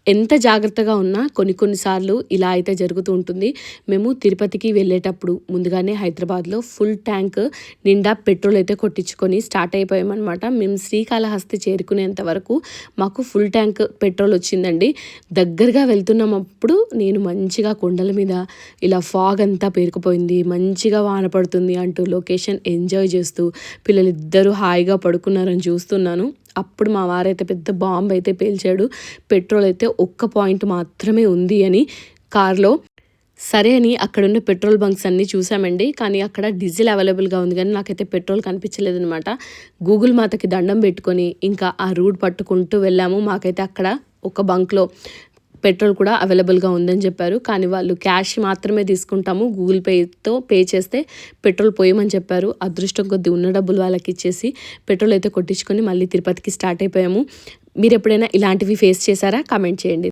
ఎంత జాగ్రత్తగా ఉన్నా కొన్ని సార్లు ఇలా అయితే జరుగుతూ ఉంటుంది. మేము తిరుపతికి వెళ్ళేటప్పుడు ముందుగానే హైదరాబాద్‌లో ఫుల్ ట్యాంక్ నిండా పెట్రోల్ అయితే కొట్టించుకొని స్టార్ట్ అయిపోయామనమాట. మేము శ్రీకాళహస్తి చేరుకునేంత వరకు మాకు ఫుల్ ట్యాంక్ పెట్రోల్ వచ్చిందండి. దగ్గరగా వెళ్తున్నప్పుడు నేను మంచిగా కొండల మీద ఇలా ఫాగ్ అంతా పేరుకుపోయింది. మంచిగా వాన పడుతుంది అంటూ లొకేషన్ ఎంజాయ్ చేస్తూ పిల్లలిద్దరూ హాయిగా పడుకున్నారని చూస్తున్నాను. అప్పుడు మా వారైతే పెద్ద బాంబ్ అయితే పేల్చాడు. పెట్రోల్ అయితే ఒక్క పాయింట్ మాత్రమే ఉంది అని కార్‌లో. సరే అని అక్కడున్న పెట్రోల్ బంక్స్ అన్నీ చూసామండి. కానీ అక్కడ డీజిల్ అవైలబుల్‌గా ఉంది గానీ నాకైతే పెట్రోల్ కనిపించలేదనమాట. గూగుల్ మాతకి దండం పెట్టుకొని ఇంకా ఆ రూట్ పట్టుకుంటూ వెళ్ళాము. మాకైతే అక్కడ ఒక బంక్‌లో పెట్రోల్ కూడా అవైలబుల్‌గా ఉందని చెప్పారు. కానీ వాళ్ళు క్యాష్ మాత్రమే తీసుకుంటాము. గూగుల్ పేతో పే చేస్తే పెట్రోల్ పోయమని చెప్పారు. అదృష్టం కొద్దీ ఉన్న డబ్బులు వాళ్ళకి ఇచ్చేసి పెట్రోల్ అయితే కొట్టించుకొని మళ్ళీ తిరుపతికి స్టార్ట్ అయిపోయాము. మీరెప్పుడైనా ఇలాంటివి ఫేస్ చేశారా? కామెంట్ చేయండి.